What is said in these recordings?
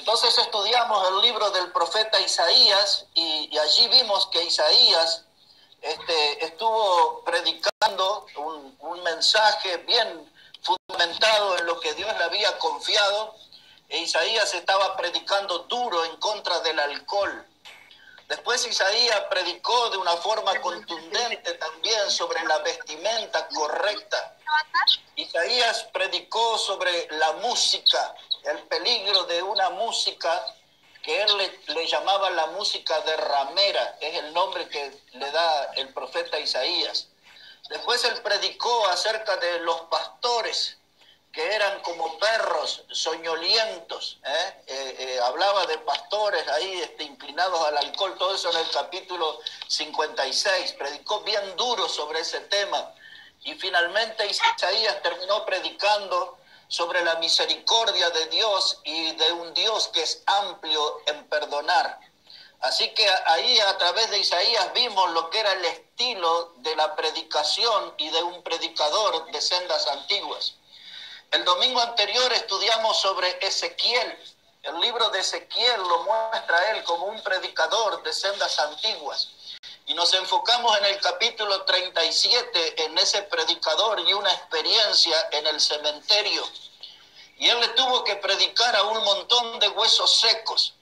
Entonces estudiamos el libro del profeta Isaías y allí vimos que Isaías estuvo predicando un mensaje bien fundamentado en lo que Dios le había confiado. E Isaías estaba predicando duro en contra del alcohol. Después Isaías predicó de una forma contundente también sobre la vestimenta correcta. Isaías predicó sobre la música, el peligro de una música que él le llamaba la música de ramera, es el nombre que le da el profeta Isaías. Después él predicó acerca de los pastores, que eran como perros soñolientos, hablaba de pastores ahí inclinados al alcohol, todo eso en el capítulo 56, predicó bien duro sobre ese tema. Y finalmente Isaías terminó predicando sobre la misericordia de Dios y de un Dios que es amplio en perdonar. Así que ahí a través de Isaías vimos lo que era el estilo de la predicación y de un predicador de sendas antiguas. El domingo anterior estudiamos sobre Ezequiel. El libro de Ezequiel lo muestra él como un predicador de sendas antiguas. Y nos enfocamos en el capítulo 37, en ese predicador y una experiencia en el cementerio. Y él le tuvo que predicar a un montón de huesos secos.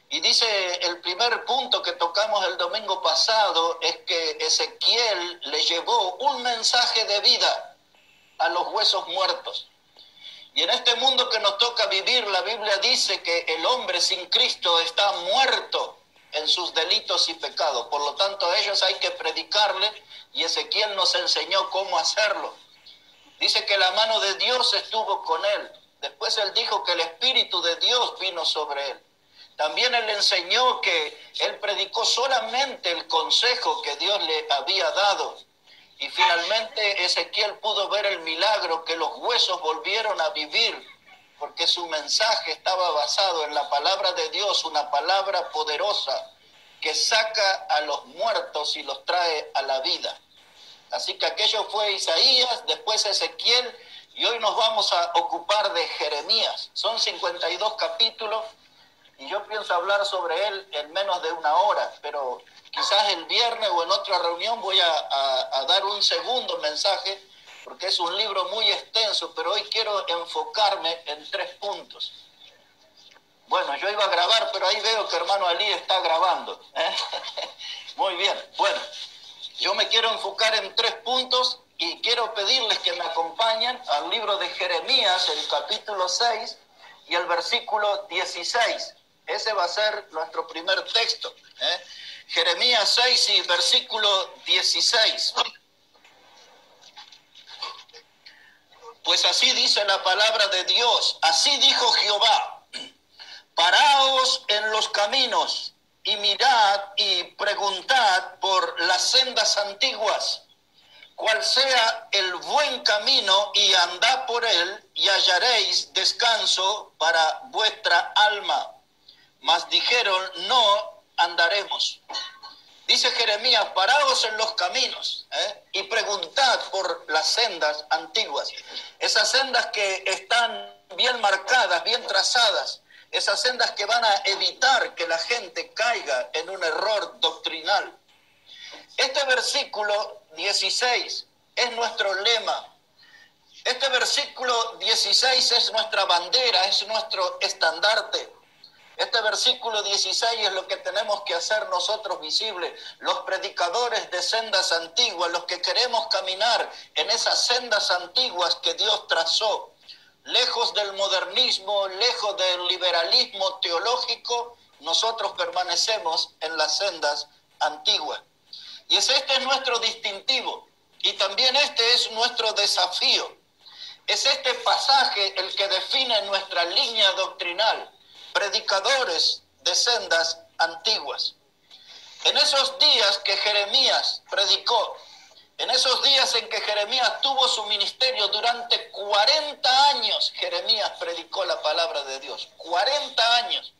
Y dice, el primer punto que tocamos el domingo pasado es que Ezequiel le llevó un mensaje de vida a los huesos muertos. Y en este mundo que nos toca vivir, la Biblia dice que el hombre sin Cristo está muerto en sus delitos y pecados. Por lo tanto, a ellos hay que predicarle y Ezequiel nos enseñó cómo hacerlo. Dice que la mano de Dios estuvo con él. Después él dijo que el Espíritu de Dios vino sobre él. También él enseñó que él predicó solamente el consejo que Dios le había dado. Y finalmente Ezequiel pudo ver el milagro, que los huesos volvieron a vivir, porque su mensaje estaba basado en la palabra de Dios, una palabra poderosa que saca a los muertos y los trae a la vida. Así que aquello fue Isaías, después Ezequiel, y hoy nos vamos a ocupar de Jeremías. Son 52 capítulos y yo pienso hablar sobre él en menos de una hora, pero quizás el viernes o en otra reunión voy a dar un segundo mensaje, porque es un libro muy extenso, pero hoy quiero enfocarme en 3 puntos. Bueno, yo iba a grabar, pero ahí veo que hermano Ali está grabando. Muy bien, bueno, yo me quiero enfocar en 3 puntos y quiero pedirles que me acompañen al libro de Jeremías, el capítulo 6 y el versículo 16. Ese va a ser nuestro primer texto. Jeremías 6 y versículo 16. Pues así dice la palabra de Dios, así dijo Jehová, paraos en los caminos y mirad y preguntad por las sendas antiguas, cuál sea el buen camino y andad por él y hallaréis descanso para vuestra alma. Mas dijeron, no andaremos. Dice Jeremías, paraos en los caminos y preguntad por las sendas antiguas. Esas sendas que están bien marcadas, bien trazadas. Esas sendas que van a evitar que la gente caiga en un error doctrinal. Este versículo 16 es nuestro lema. Este versículo 16 es nuestra bandera, es nuestro estandarte. Este versículo 16 es lo que tenemos que hacer nosotros visible, los predicadores de sendas antiguas, los que queremos caminar en esas sendas antiguas que Dios trazó, lejos del modernismo, lejos del liberalismo teológico, nosotros permanecemos en las sendas antiguas. Y este es nuestro distintivo, y también este es nuestro desafío. Es este pasaje el que define nuestra línea doctrinal. Predicadores de sendas antiguas. En esos días que Jeremías predicó, en esos días en que Jeremías tuvo su ministerio durante 40 años, Jeremías predicó la palabra de Dios. 40 años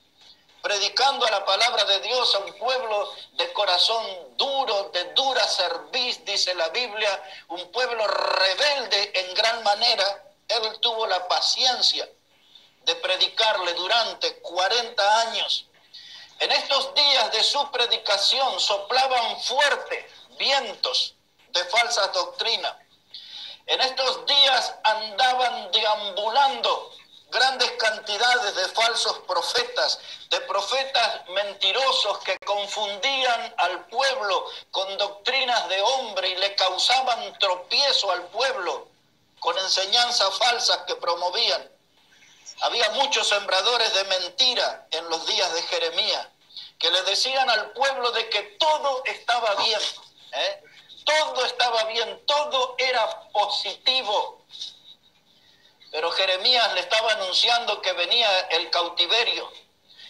predicando la palabra de Dios a un pueblo de corazón duro, de dura cerviz, dice la Biblia, un pueblo rebelde en gran manera. Él tuvo la paciencia de predicarle durante 40 años. En estos días de su predicación soplaban fuertes vientos de falsas doctrinas. En estos días andaban deambulando grandes cantidades de falsos profetas, de profetas mentirosos que confundían al pueblo con doctrinas de hombre y le causaban tropiezo al pueblo con enseñanzas falsas que promovían. Había muchos sembradores de mentira en los días de Jeremías que le decían al pueblo de que todo estaba bien, todo estaba bien, todo era positivo. Pero Jeremías le estaba anunciando que venía el cautiverio,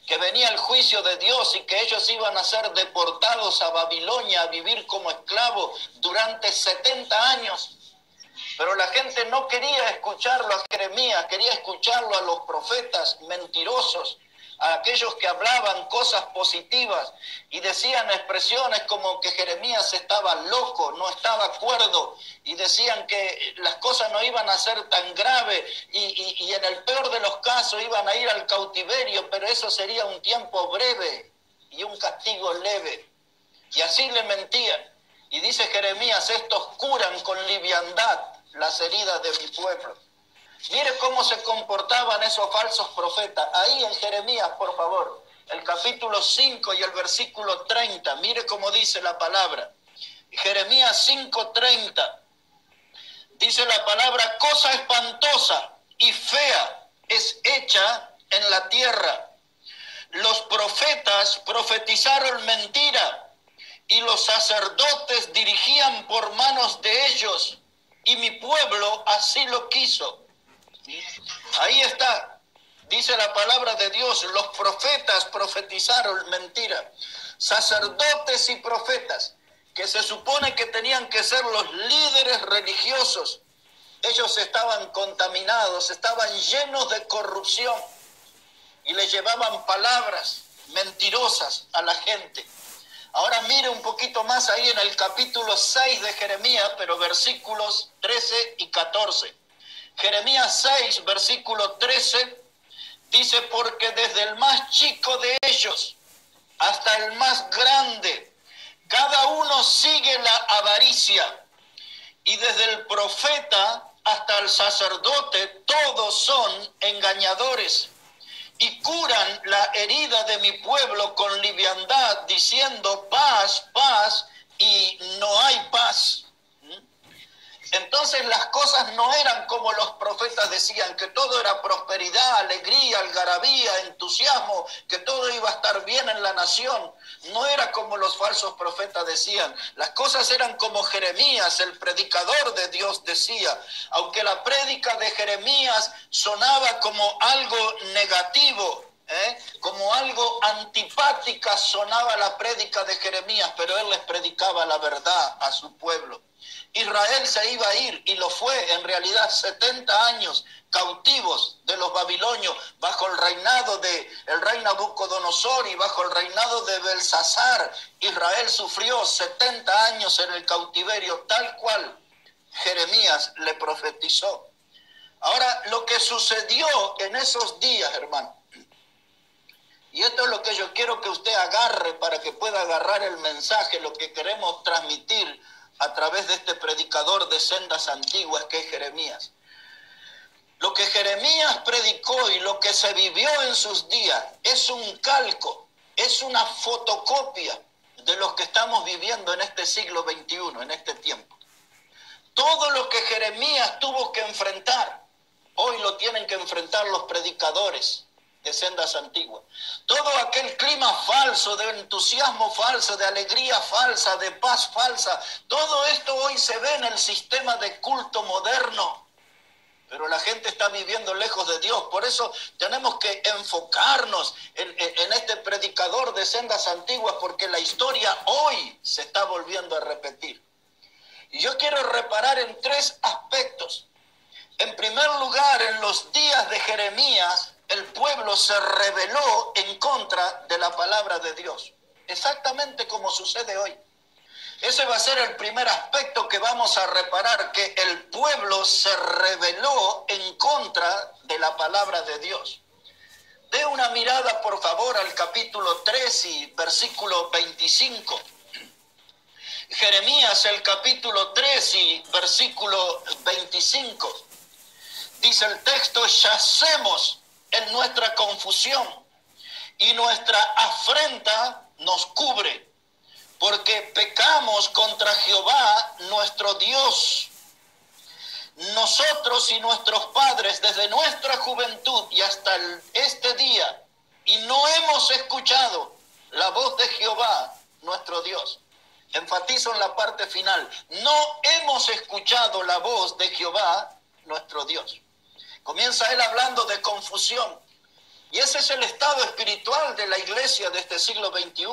que venía el juicio de Dios y que ellos iban a ser deportados a Babilonia a vivir como esclavos durante 70 años. Pero la gente no quería escucharlo a Jeremías, quería escucharlo a los profetas mentirosos, a aquellos que hablaban cosas positivas y decían expresiones como que Jeremías estaba loco, no estaba cuerdo, y decían que las cosas no iban a ser tan graves y en el peor de los casos iban a ir al cautiverio, pero eso sería un tiempo breve y un castigo leve. Y así le mentían. Y dice Jeremías, estos curan con liviandad las heridas de mi pueblo. Mire cómo se comportaban esos falsos profetas. Ahí en Jeremías, por favor, el capítulo 5 y el versículo 30. Mire cómo dice la palabra. Jeremías 5:30. Dice la palabra, cosa espantosa y fea es hecha en la tierra. Los profetas profetizaron mentira y los sacerdotes dirigían por manos de ellos, y mi pueblo así lo quiso. Ahí está, dice la palabra de Dios, los profetas profetizaron mentira. Sacerdotes y profetas, que se supone que tenían que ser los líderes religiosos, ellos estaban contaminados, estaban llenos de corrupción y le llevaban palabras mentirosas a la gente. Ahora mire un poquito más ahí en el capítulo 6 de Jeremías, pero versículos 13 y 14. Jeremías 6, versículo 13, dice, porque desde el más chico de ellos hasta el más grande, cada uno sigue la avaricia, y desde el profeta hasta el sacerdote, todos son engañadores, y curan la herida de mi pueblo con liviandad, diciendo paz, paz, y no hay paz. Entonces las cosas no eran como los profetas decían, que todo era prosperidad, alegría, algarabía, entusiasmo, que todo iba a estar bien en la nación. No era como los falsos profetas decían. Las cosas eran como Jeremías, el predicador de Dios, decía. Aunque la prédica de Jeremías sonaba como algo negativo, como algo antipática sonaba la prédica de Jeremías, pero él les predicaba la verdad a su pueblo. Israel se iba a ir, y lo fue en realidad 70 años cautivos de los babilonios bajo el reinado de el rey Nabucodonosor y bajo el reinado de Belsasar. Israel sufrió 70 años en el cautiverio, tal cual Jeremías le profetizó. Ahora, lo que sucedió en esos días, hermano, y esto es lo que yo quiero que usted agarre para que pueda agarrar el mensaje, lo que queremos transmitir a través de este predicador de sendas antiguas que es Jeremías. Lo que Jeremías predicó y lo que se vivió en sus días es un calco, es una fotocopia de lo que estamos viviendo en este siglo XXI, en este tiempo. Todo lo que Jeremías tuvo que enfrentar, hoy lo tienen que enfrentar los predicadores de sendas antiguas. Todo aquel clima falso, de entusiasmo falso, de alegría falsa, de paz falsa, todo esto hoy se ve en el sistema de culto moderno. Pero la gente está viviendo lejos de Dios. Por eso tenemos que enfocarnos en este predicador de sendas antiguas, porque la historia hoy se está volviendo a repetir. Y yo quiero reparar en tres aspectos. En primer lugar, en los días de Jeremías, el pueblo se rebeló en contra de la palabra de Dios, exactamente como sucede hoy. Ese va a ser el primer aspecto que vamos a reparar, que el pueblo se rebeló en contra de la palabra de Dios. una mirada, por favor, al capítulo 3 y versículo 25. Jeremías, el capítulo 3 y versículo 25. Dice el texto: yacemos en nuestra confusión y nuestra afrenta nos cubre, porque pecamos contra Jehová nuestro Dios. Nosotros y nuestros padres desde nuestra juventud y hasta este día, y no hemos escuchado la voz de Jehová nuestro Dios. Enfatizo en la parte final: no hemos escuchado la voz de Jehová nuestro Dios. Comienza él hablando de confusión, y ese es el estado espiritual de la iglesia de este siglo XXI.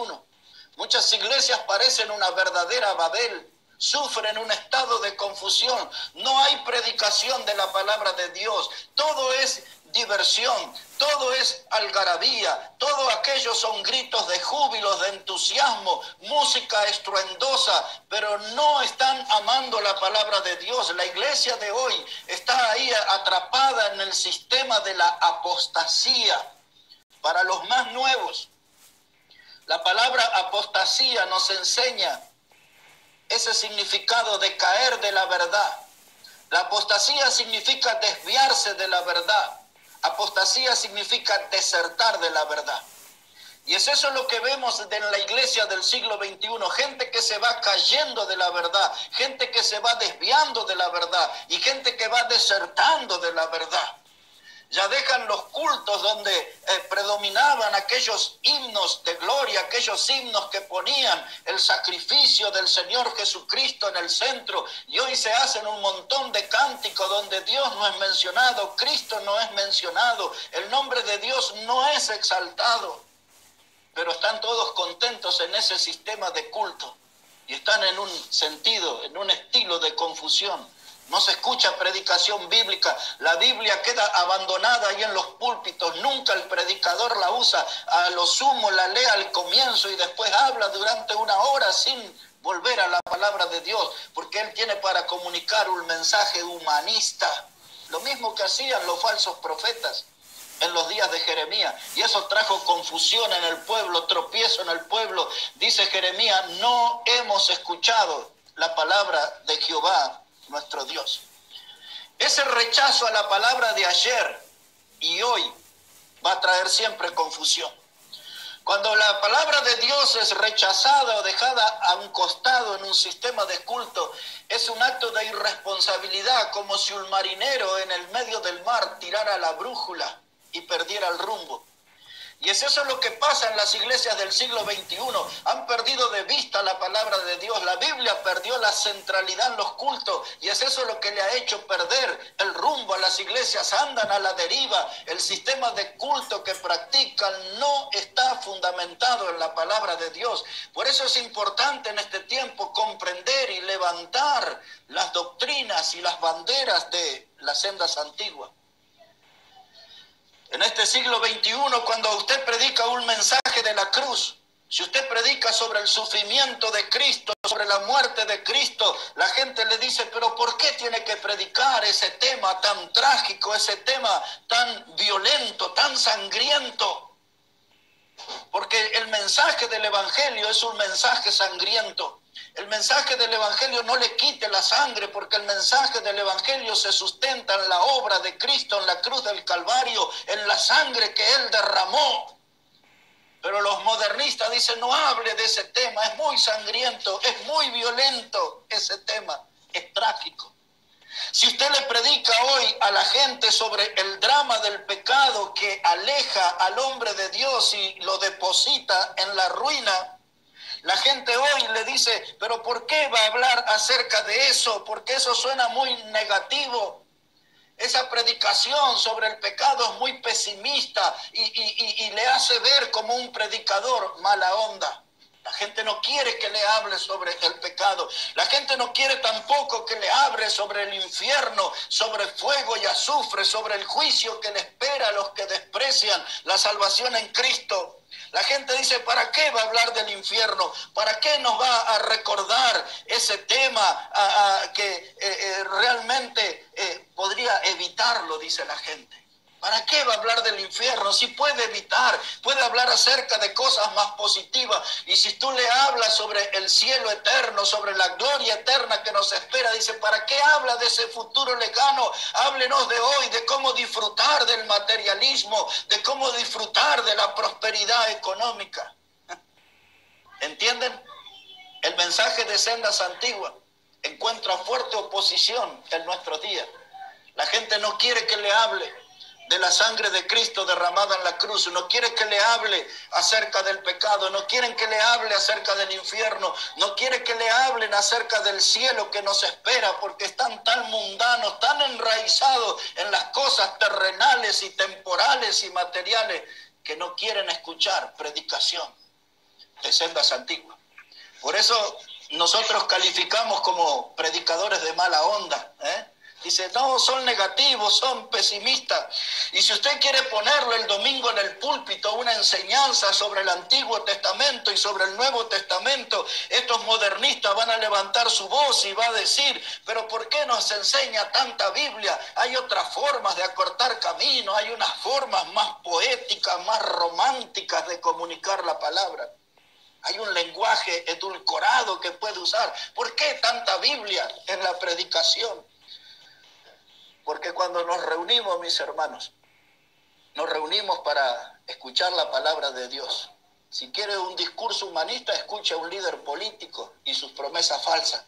Muchas iglesias parecen una verdadera Babel, sufren un estado de confusión, no hay predicación de la palabra de Dios, todo es diversión, todo es algarabía, todo aquello son gritos de júbilo, de entusiasmo, música estruendosa, pero no están amando la palabra de Dios. La iglesia de hoy está ahí atrapada en el sistema de la apostasía. Para los más nuevos, la palabra apostasía nos enseña ese significado de caer de la verdad. La apostasía significa desviarse de la verdad. Apostasía significa desertar de la verdad. Y es eso lo que vemos en la iglesia del siglo XXI. Gente que se va cayendo de la verdad, gente que se va desviando de la verdad y gente que va desertando de la verdad. Ya dejan los cultos donde predominaban aquellos himnos de gloria, aquellos himnos que ponían el sacrificio del Señor Jesucristo en el centro, y hoy se hacen un montón de cánticos donde Dios no es mencionado, Cristo no es mencionado, el nombre de Dios no es exaltado, pero están todos contentos en ese sistema de culto y están en un sentido, en un estilo de confusión. No se escucha predicación bíblica, la Biblia queda abandonada ahí en los púlpitos, nunca el predicador la usa, a lo sumo la lee al comienzo y después habla durante una hora sin volver a la palabra de Dios, porque él tiene para comunicar un mensaje humanista, lo mismo que hacían los falsos profetas en los días de Jeremías, y eso trajo confusión en el pueblo, tropiezo en el pueblo. Dice Jeremías: no hemos escuchado la palabra de Jehová nuestro Dios. Ese rechazo a la palabra de ayer y hoy va a traer siempre confusión. Cuando la palabra de Dios es rechazada o dejada a un costado en un sistema de culto, es un acto de irresponsabilidad, como si un marinero en el medio del mar tirara la brújula y perdiera el rumbo. Y es eso lo que pasa en las iglesias del siglo XXI. Han perdido de vista la palabra de Dios. La Biblia perdió la centralidad en los cultos. Y es eso lo que le ha hecho perder el rumbo a las iglesias. Andan a la deriva. El sistema de culto que practican no está fundamentado en la palabra de Dios. Por eso es importante en este tiempo comprender y levantar las doctrinas y las banderas de las sendas antiguas. En este siglo XXI, cuando usted predica un mensaje de la cruz, si usted predica sobre el sufrimiento de Cristo, sobre la muerte de Cristo, la gente le dice: pero ¿por qué tiene que predicar ese tema tan trágico, ese tema tan violento, tan sangriento? Porque el mensaje del Evangelio es un mensaje sangriento. El mensaje del Evangelio no le quite la sangre, porque el mensaje del Evangelio se sustenta en la obra de Cristo, en la cruz del Calvario, en la sangre que Él derramó. Pero los modernistas dicen: no hable de ese tema, es muy sangriento, es muy violento ese tema, es trágico. Si usted le predica hoy a la gente sobre el drama del pecado que aleja al hombre de Dios y lo deposita en la ruina, la gente hoy le dice: pero ¿por qué va a hablar acerca de eso? Porque eso suena muy negativo. Esa predicación sobre el pecado es muy pesimista y le hace ver como un predicador mala onda. La gente no quiere que le hable sobre el pecado. La gente no quiere tampoco que le hable sobre el infierno, sobre fuego y azufre, sobre el juicio que le espera a los que desprecian la salvación en Cristo. La gente dice: ¿para qué va a hablar del infierno? ¿Para qué nos va a recordar ese tema que realmente podría evitarlo? Dice la gente. ¿Para qué va a hablar del infierno? Si puede evitar, puede hablar acerca de cosas más positivas. Y si tú le hablas sobre el cielo eterno, sobre la gloria eterna que nos espera, dice, ¿para qué habla de ese futuro lejano? Háblenos de hoy, de cómo disfrutar del materialismo, de cómo disfrutar de la prosperidad económica. ¿Entienden? El mensaje de Sendas Antiguas encuentra fuerte oposición en nuestros días. La gente no quiere que le hable de la sangre de Cristo derramada en la cruz, no quiere que le hable acerca del pecado, no quieren que le hable acerca del infierno, no quiere que le hablen acerca del cielo que nos espera, porque están tan mundanos, tan enraizados en las cosas terrenales y temporales y materiales, que no quieren escuchar predicación de Sendas Antiguas. Por eso nosotros calificamos como predicadores de mala onda, Dice, no, son negativos, son pesimistas. Y si usted quiere ponerlo el domingo en el púlpito, una enseñanza sobre el Antiguo Testamento y sobre el Nuevo Testamento, estos modernistas van a levantar su voz y va a decir, pero ¿por qué nos enseña tanta Biblia? Hay otras formas de acortar caminos, hay unas formas más poéticas, más románticas de comunicar la palabra. Hay un lenguaje edulcorado que puede usar. ¿Por qué tanta Biblia en la predicación? Porque cuando nos reunimos, mis hermanos, nos reunimos para escuchar la palabra de Dios. Si quiere un discurso humanista, escuche a un líder político y sus promesas falsas.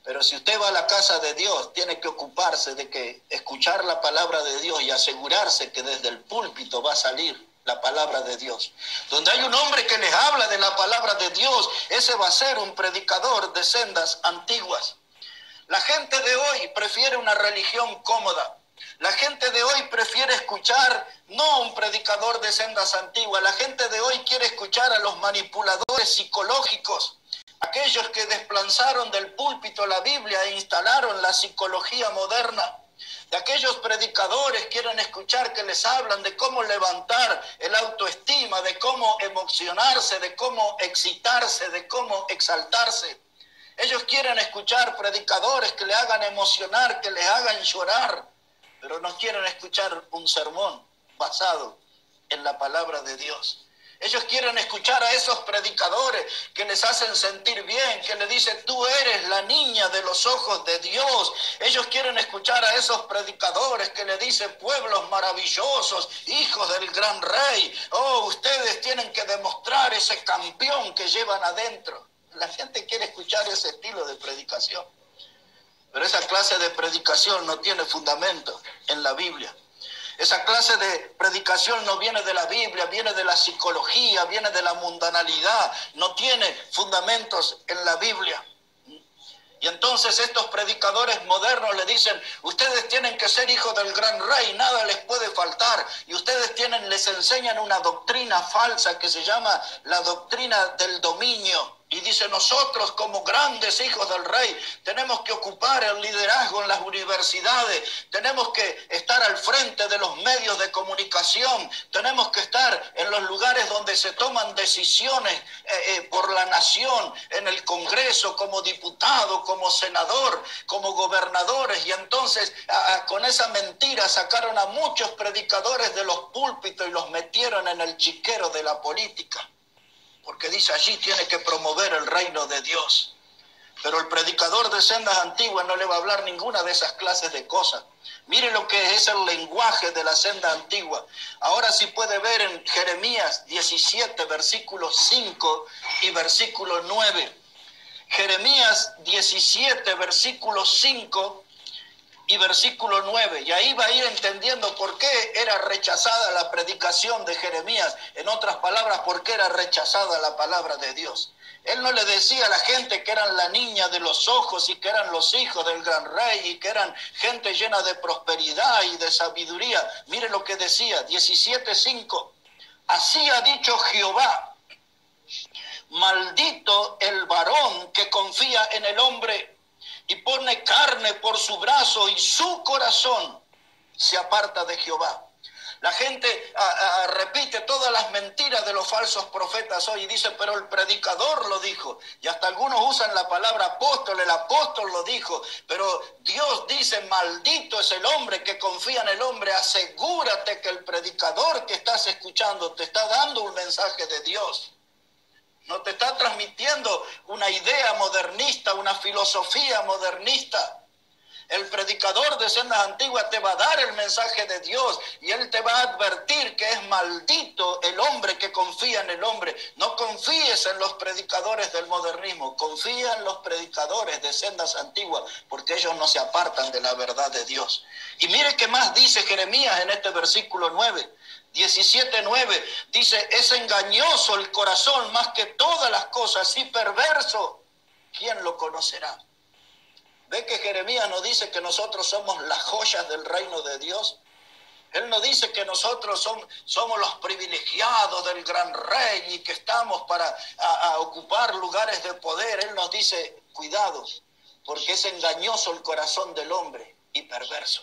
Pero si usted va a la casa de Dios, tiene que ocuparse de que escuchar la palabra de Dios y asegurarse que desde el púlpito va a salir la palabra de Dios. Donde hay un hombre que les habla de la palabra de Dios, ese va a ser un predicador de Sendas Antiguas. La gente de hoy prefiere una religión cómoda. La gente de hoy prefiere escuchar no un predicador de Sendas Antiguas. La gente de hoy quiere escuchar a los manipuladores psicológicos, aquellos que desplazaron del púlpito la Biblia e instalaron la psicología moderna. De aquellos predicadores quieren escuchar que les hablan de cómo levantar el autoestima, de cómo emocionarse, de cómo excitarse, de cómo exaltarse. Ellos quieren escuchar predicadores que le hagan emocionar, que les hagan llorar, pero no quieren escuchar un sermón basado en la palabra de Dios. Ellos quieren escuchar a esos predicadores que les hacen sentir bien, que les dicen, tú eres la niña de los ojos de Dios. Ellos quieren escuchar a esos predicadores que le dicen, pueblos maravillosos, hijos del gran rey. Oh, ustedes tienen que demostrar ese campeón que llevan adentro. La gente quiere escuchar ese estilo de predicación. Pero esa clase de predicación no tiene fundamento en la Biblia. Esa clase de predicación no viene de la Biblia, viene de la psicología, viene de la mundanalidad, no tiene fundamentos en la Biblia. Y entonces estos predicadores modernos le dicen, ustedes tienen que ser hijos del gran rey, nada les puede faltar. Y ustedes les enseñan una doctrina falsa que se llama la doctrina del dominio. Y dice, nosotros como grandes hijos del rey tenemos que ocupar el liderazgo en las universidades, tenemos que estar al frente de los medios de comunicación, tenemos que estar en los lugares donde se toman decisiones por la nación, en el Congreso, como diputado, como senador, como gobernadores. Y entonces con esa mentira sacaron a muchos predicadores de los púlpitos y los metieron en el chiquero de la política. Porque dice, allí tiene que promover el reino de Dios. Pero el predicador de Sendas Antiguas no le va a hablar ninguna de esas clases de cosas. Mire lo que es el lenguaje de la Senda Antigua. Ahora sí puede ver en Jeremías 17, versículo 5 y versículo 9. Jeremías 17, versículo 5 y versículo 9, y ahí va a ir entendiendo por qué era rechazada la predicación de Jeremías. En otras palabras, por qué era rechazada la palabra de Dios. Él no le decía a la gente que eran la niña de los ojos y que eran los hijos del gran rey y que eran gente llena de prosperidad y de sabiduría. Mire lo que decía, 17:5. Así ha dicho Jehová, maldito el varón que confía en el hombre y pone carne por su brazo y su corazón se aparta de Jehová. La gente repite todas las mentiras de los falsos profetas hoy y dice, pero el predicador lo dijo. Y hasta algunos usan la palabra apóstol, el apóstol lo dijo. Pero Dios dice, maldito es el hombre que confía en el hombre. Asegúrate que el predicador que estás escuchando te está dando un mensaje de Dios. No te está transmitiendo una idea modernista, una filosofía modernista. El predicador de sendas antiguas te va a dar el mensaje de Dios y él te va a advertir que es maldito el hombre que confía en el hombre. No confíes en los predicadores del modernismo, confía en los predicadores de sendas antiguas, porque ellos no se apartan de la verdad de Dios. Y mire qué más dice Jeremías en este versículo 9. 17:9 dice, es engañoso el corazón más que todas las cosas y perverso, ¿quién lo conocerá? ¿Ve que Jeremías nos dice que nosotros somos las joyas del reino de Dios? Él no dice que nosotros somos los privilegiados del gran rey y que estamos para ocupar lugares de poder. Él nos dice, cuidados, porque es engañoso el corazón del hombre y perverso.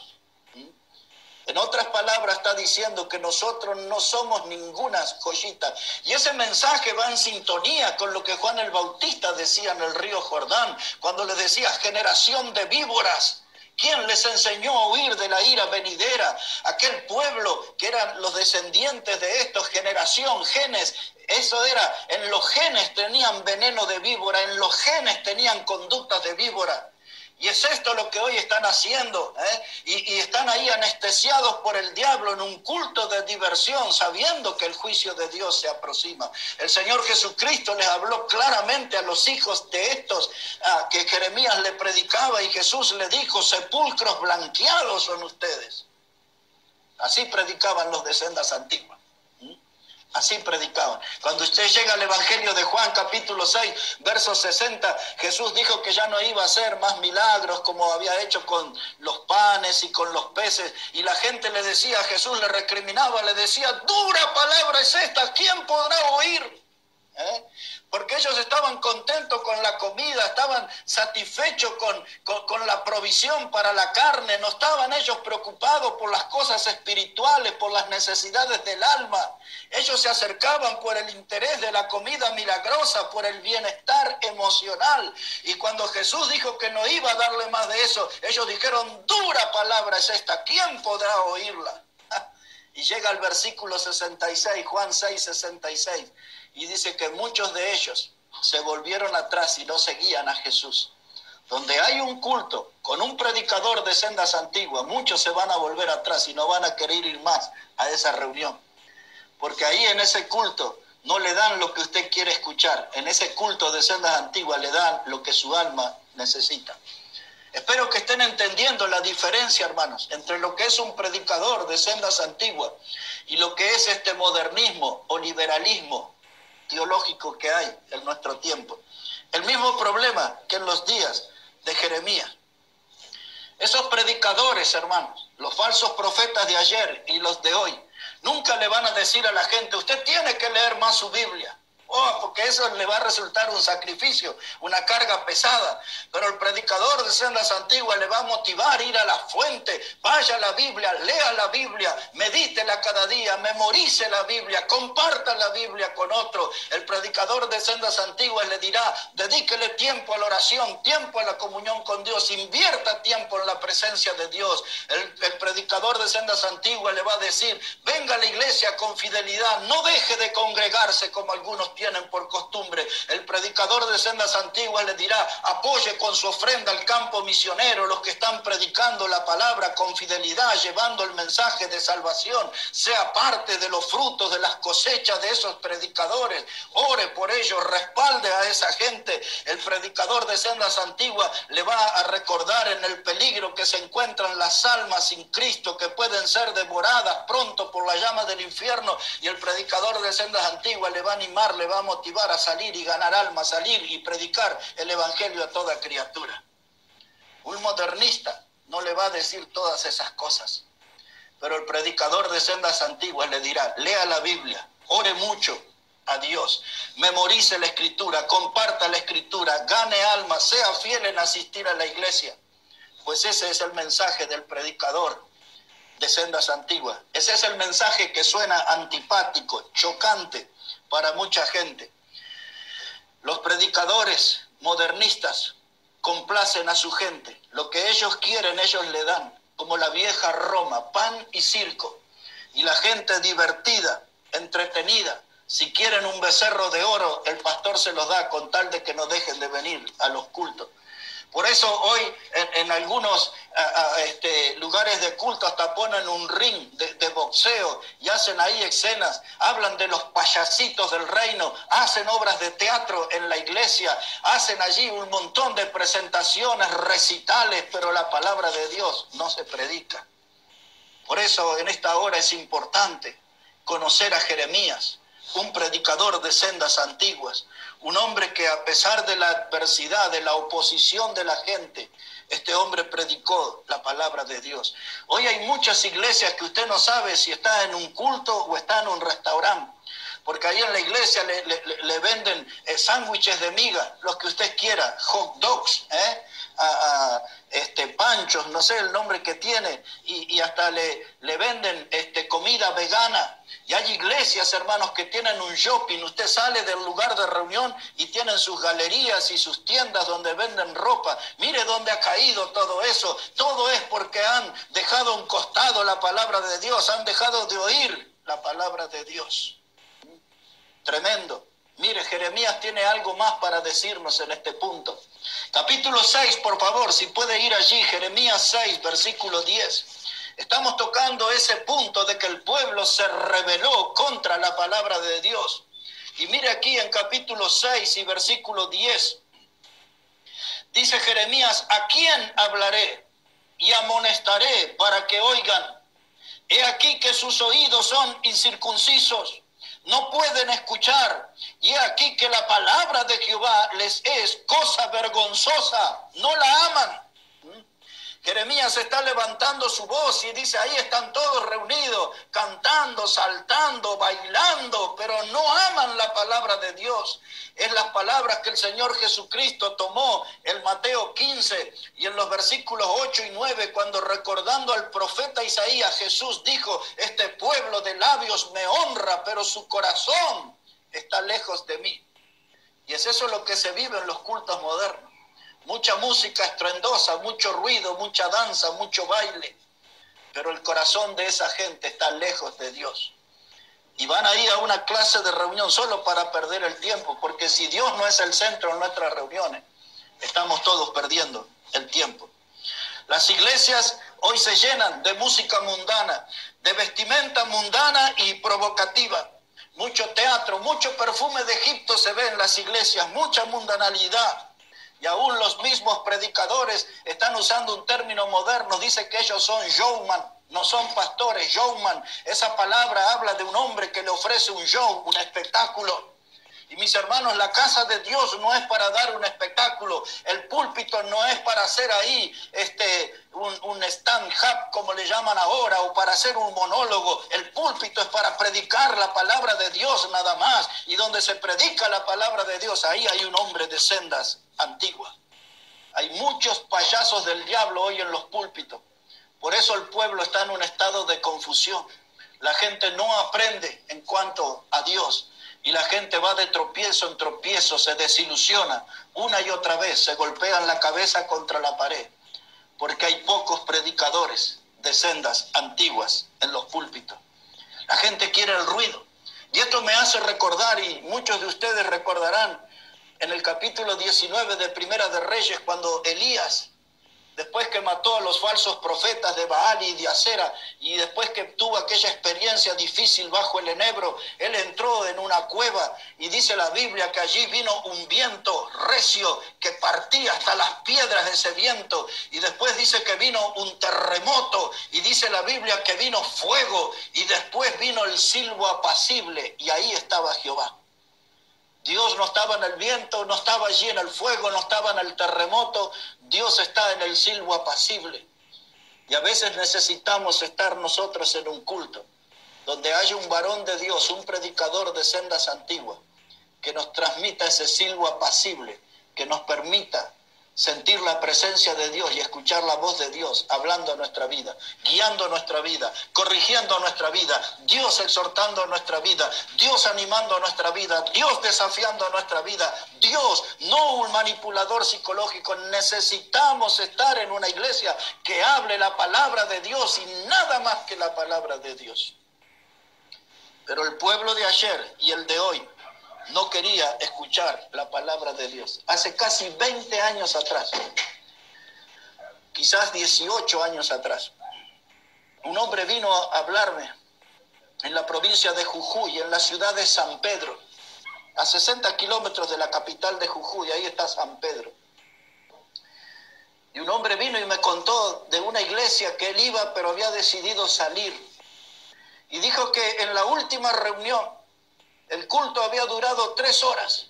En otras palabras está diciendo que nosotros no somos ninguna joyita. Y ese mensaje va en sintonía con lo que Juan el Bautista decía en el río Jordán, cuando le decía generación de víboras. ¿Quién les enseñó a huir de la ira venidera? Aquel pueblo que eran los descendientes de estos, generación, genes. Eso era, en los genes tenían veneno de víbora, en los genes tenían conductas de víbora. Y es esto lo que hoy están haciendo, y están ahí anestesiados por el diablo en un culto de diversión, sabiendo que el juicio de Dios se aproxima. El Señor Jesucristo les habló claramente a los hijos de estos que Jeremías le predicaba, y Jesús le dijo, sepulcros blanqueados son ustedes. Así predicaban los de sendas antiguas. Así predicaban. Cuando usted llega al Evangelio de Juan, capítulo 6, verso 60, Jesús dijo que ya no iba a hacer más milagros como había hecho con los panes y con los peces. Y la gente le decía, Jesús le recriminaba, le decía, dura palabra es esta, ¿quién podrá oír? Porque ellos estaban contentos con la comida, estaban satisfechos con la provisión para la carne, no estaban ellos preocupados por las cosas espirituales, por las necesidades del alma. Ellos se acercaban por el interés de la comida milagrosa, por el bienestar emocional. Y cuando Jesús dijo que no iba a darle más de eso, ellos dijeron, dura palabra es esta, ¿quién podrá oírla? Y llega el versículo 66, Juan 6, 66. Y dice que muchos de ellos se volvieron atrás y no seguían a Jesús. Donde hay un culto con un predicador de sendas antiguas, muchos se van a volver atrás y no van a querer ir más a esa reunión. Porque ahí en ese culto no le dan lo que usted quiere escuchar. En ese culto de sendas antiguas le dan lo que su alma necesita. Espero que estén entendiendo la diferencia, hermanos, entre lo que es un predicador de sendas antiguas y lo que es este modernismo o liberalismo teológico que hay en nuestro tiempo. El mismo problema que en los días de Jeremías. Esos predicadores, hermanos, los falsos profetas de ayer y los de hoy, nunca le van a decir a la gente, usted tiene que leer más su Biblia. Porque eso le va a resultar un sacrificio, una carga pesada. Pero el predicador de sendas antiguas le va a motivar a ir a la fuente. Vaya a la Biblia, lea la Biblia, medítela cada día, memorice la Biblia, comparta la Biblia con otro. El predicador de sendas antiguas le dirá, dedíquele tiempo a la oración, tiempo a la comunión con Dios, invierta tiempo en la presencia de Dios. El predicador de sendas antiguas le va a decir, venga a la iglesia con fidelidad, no deje de congregarse como algunos tienen por costumbre. El predicador de sendas antiguas le dirá, apoye con su ofrenda al campo misionero, los que están predicando la palabra con fidelidad, llevando el mensaje de salvación, sea parte de los frutos de las cosechas de esos predicadores, ore por ellos, respalde a esa gente. El predicador de sendas antiguas le va a recordar en el peligro que se encuentran las almas sin Cristo, que pueden ser devoradas pronto por la llama del infierno, y el predicador de sendas antiguas le va a animar, le va a motivar a salir y ganar almas, salir y predicar el evangelio a toda criatura. Un modernista no le va a decir todas esas cosas, pero el predicador de sendas antiguas le dirá, lea la Biblia, ore mucho a Dios, memorice la escritura, comparta la escritura, gane almas, sea fiel en asistir a la iglesia, pues ese es el mensaje del predicador de sendas antiguas. Ese es el mensaje que suena antipático, chocante para mucha gente. Los predicadores modernistas complacen a su gente. Lo que ellos quieren, ellos le dan, como la vieja Roma, pan y circo. Y la gente divertida, entretenida. Si quieren un becerro de oro, el pastor se los da con tal de que no dejen de venir a los cultos. Por eso hoy en algunos lugares de culto hasta ponen un ring de boxeo y hacen ahí escenas, hablan de los payasitos del reino, hacen obras de teatro en la iglesia, hacen allí un montón de presentaciones, recitales, pero la palabra de Dios no se predica. Por eso en esta hora es importante conocer a Jeremías, un predicador de sendas antiguas, un hombre que a pesar de la adversidad, de la oposición de la gente, este hombre predicó la palabra de Dios. Hoy hay muchas iglesias que usted no sabe si está en un culto o está en un restaurante, porque ahí en la iglesia le venden sándwiches de miga, los que usted quiera, hot dogs, panchos, no sé el nombre que tiene, y hasta le venden comida vegana. Y hay iglesias, hermanos, que tienen un shopping. Usted sale del lugar de reunión y tienen sus galerías y sus tiendas donde venden ropa. Mire dónde ha caído todo eso. Todo es porque han dejado a un costado la palabra de Dios, han dejado de oír la palabra de Dios. Tremendo. Mire, Jeremías tiene algo más para decirnos en este punto. Capítulo 6, por favor, si puede ir allí, Jeremías 6, versículo 10. Estamos tocando ese punto de que el pueblo se rebeló contra la palabra de Dios. Y mire aquí en capítulo 6 y versículo 10. Dice Jeremías, ¿a quién hablaré y amonestaré para que oigan? He aquí que sus oídos son incircuncisos, no pueden escuchar. Y he aquí que la palabra de Jehová les es cosa vergonzosa, no la aman. Jeremías está levantando su voz y dice, ahí están todos reunidos, cantando, saltando, bailando, pero no aman la palabra de Dios. Es las palabras que el Señor Jesucristo tomó en Mateo 15 y en los versículos 8 y 9, cuando recordando al profeta Isaías, Jesús dijo, este pueblo de labios me honra, pero su corazón está lejos de mí. Y es eso lo que se vive en los cultos modernos. Mucha música estruendosa, mucho ruido, mucha danza, mucho baile. Pero el corazón de esa gente está lejos de Dios. Y van ahí a una clase de reunión solo para perder el tiempo. Porque si Dios no es el centro de nuestras reuniones, estamos todos perdiendo el tiempo. Las iglesias hoy se llenan de música mundana, de vestimenta mundana y provocativa. Mucho teatro, mucho perfume de Egipto se ve en las iglesias, mucha mundanalidad. Y aún los mismos predicadores están usando un término moderno, dice que ellos son showman, no son pastores, showman. Esa palabra habla de un hombre que le ofrece un show, un espectáculo. Y mis hermanos, la casa de Dios no es para dar un espectáculo, el púlpito no es para hacer ahí un stand-up como le llaman ahora, o para hacer un monólogo. El púlpito es para predicar la palabra de Dios nada más, y donde se predica la palabra de Dios, ahí hay un hombre de sendas antiguas. Hay muchos payasos del diablo hoy en los púlpitos. Por eso el pueblo está en un estado de confusión. La gente no aprende en cuanto a Dios. Y la gente va de tropiezo en tropiezo, se desilusiona una y otra vez, se golpean la cabeza contra la pared, porque hay pocos predicadores de sendas antiguas en los púlpitos. La gente quiere el ruido. Y esto me hace recordar, y muchos de ustedes recordarán, en el capítulo 19 de Primera de Reyes, cuando Elías, después que mató a los falsos profetas de Baal y de Acera, y después que tuvo aquella experiencia difícil bajo el enebro, él entró en una cueva y dice la Biblia que allí vino un viento recio que partía hasta las piedras de ese viento, y después dice que vino un terremoto, y dice la Biblia que vino fuego, y después vino el silbo apacible, y ahí estaba Jehová. Dios no estaba en el viento, no estaba allí en el fuego, no estaba en el terremoto. Dios está en el silbo apacible. Y a veces necesitamos estar nosotros en un culto donde haya un varón de Dios, un predicador de sendas antiguas, que nos transmita ese silbo apacible, que nos permita sentir la presencia de Dios y escuchar la voz de Dios hablando a nuestra vida, guiando nuestra vida, corrigiendo nuestra vida, Dios exhortando nuestra vida, Dios animando nuestra vida, Dios desafiando nuestra vida, Dios, no un manipulador psicológico. Necesitamos estar en una iglesia que hable la palabra de Dios y nada más que la palabra de Dios. Pero el pueblo de ayer y el de hoy no quería escuchar la palabra de Dios. Hace casi 20 años atrás, quizás 18 años atrás, un hombre vino a hablarme en la provincia de Jujuy, en la ciudad de San Pedro, a 60 kilómetros de la capital de Jujuy. Ahí está San Pedro. Y un hombre vino y me contó de una iglesia que él iba, pero había decidido salir. Y dijo que en la última reunión, el culto había durado 3 horas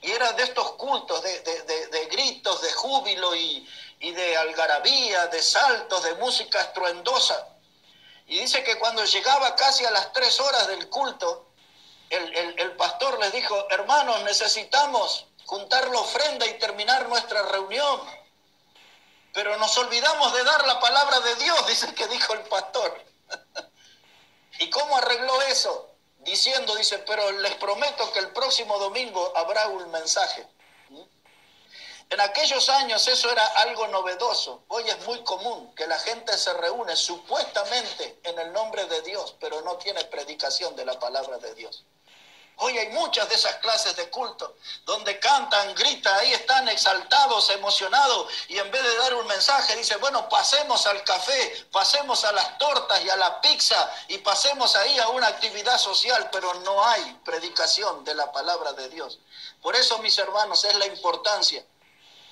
y era de estos cultos de gritos, de júbilo y de algarabía, de saltos, de música estruendosa. Y dice que cuando llegaba casi a las 3 horas del culto, el pastor les dijo: hermanos, necesitamos juntar la ofrenda y terminar nuestra reunión. Pero nos olvidamos de dar la palabra de Dios, dice que dijo el pastor. ¿Y cómo arregló eso? Diciendo, dice, pero les prometo que el próximo domingo habrá un mensaje. En aquellos años eso era algo novedoso. Hoy es muy común que la gente se reúne supuestamente en el nombre de Dios, pero no tiene predicación de la palabra de Dios. Hoy hay muchas de esas clases de culto donde cantan, gritan, ahí están exaltados, emocionados, y en vez de dar un mensaje dice: bueno, pasemos al café, pasemos a las tortas y a la pizza y pasemos ahí a una actividad social, pero no hay predicación de la palabra de Dios. Por eso, mis hermanos, es la importancia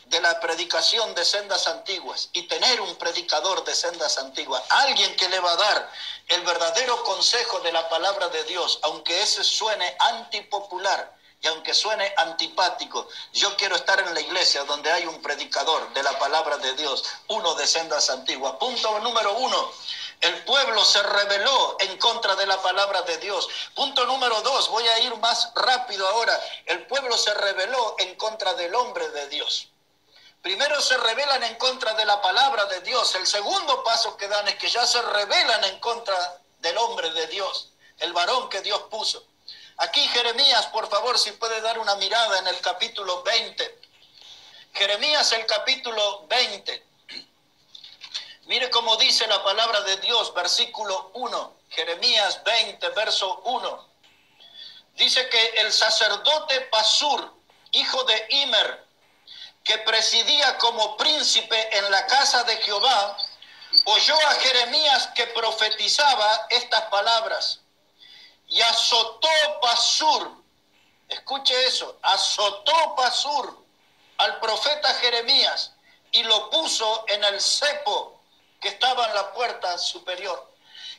de la predicación de sendas antiguas y tener un predicador de sendas antiguas, alguien que le va a dar el verdadero consejo de la palabra de Dios, aunque ese suene antipopular y aunque suene antipático. Yo quiero estar en la iglesia donde hay un predicador de la palabra de Dios, uno de sendas antiguas. Punto número 1. El pueblo se rebeló en contra de la palabra de Dios. Punto número 2, voy a ir más rápido ahora. El pueblo se rebeló en contra del hombre de Dios. Primero se rebelan en contra de la palabra de Dios. El segundo paso que dan es que ya se rebelan en contra del hombre de Dios, el varón que Dios puso. Aquí Jeremías, por favor, si puede dar una mirada en el capítulo 20. Jeremías, el capítulo 20. Mire cómo dice la palabra de Dios, versículo 1. Jeremías 20, verso 1. Dice que el sacerdote Pasur, hijo de Immer, que presidía como príncipe en la casa de Jehová, oyó a Jeremías que profetizaba estas palabras. Y azotó Pasur, escuche eso, azotó Pasur al profeta Jeremías y lo puso en el cepo que estaba en la puerta superior.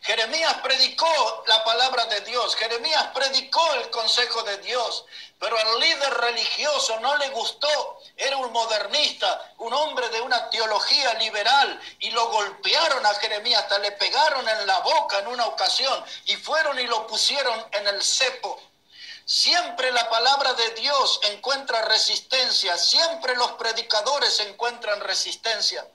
Jeremías predicó la palabra de Dios, Jeremías predicó el consejo de Dios, pero al líder religioso no le gustó. Era un modernista, un hombre de una teología liberal, y lo golpearon a Jeremías, hasta le pegaron en la boca en una ocasión y fueron y lo pusieron en el cepo. Siempre la palabra de Dios encuentra resistencia, siempre los predicadores encuentran resistencia.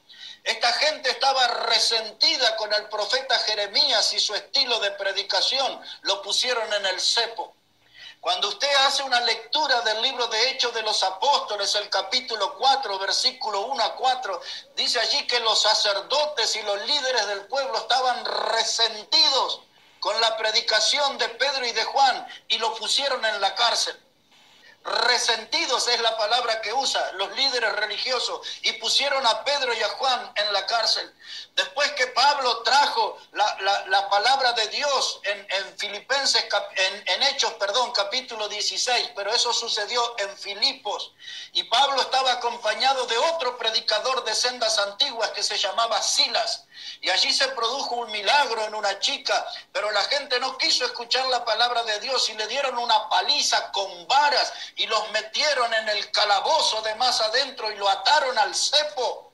Esta gente estaba resentida con el profeta Jeremías y su estilo de predicación, lo pusieron en el cepo. Cuando usted hace una lectura del libro de Hechos de los Apóstoles, el capítulo 4, versículo 1 a 4, dice allí que los sacerdotes y los líderes del pueblo estaban resentidos con la predicación de Pedro y de Juan y lo pusieron en la cárcel. Resentidos es la palabra que usa los líderes religiosos, y pusieron a Pedro y a Juan en la cárcel. Después que Pablo trajo la palabra de Dios en Filipenses, en Hechos, capítulo 16, pero eso sucedió en Filipos, y Pablo estaba acompañado de otro predicador de sendas antiguas que se llamaba Silas, y allí se produjo un milagro en una chica, pero la gente no quiso escuchar la palabra de Dios y le dieron una paliza con varas y los metieron en el calabozo de más adentro y lo ataron al cepo.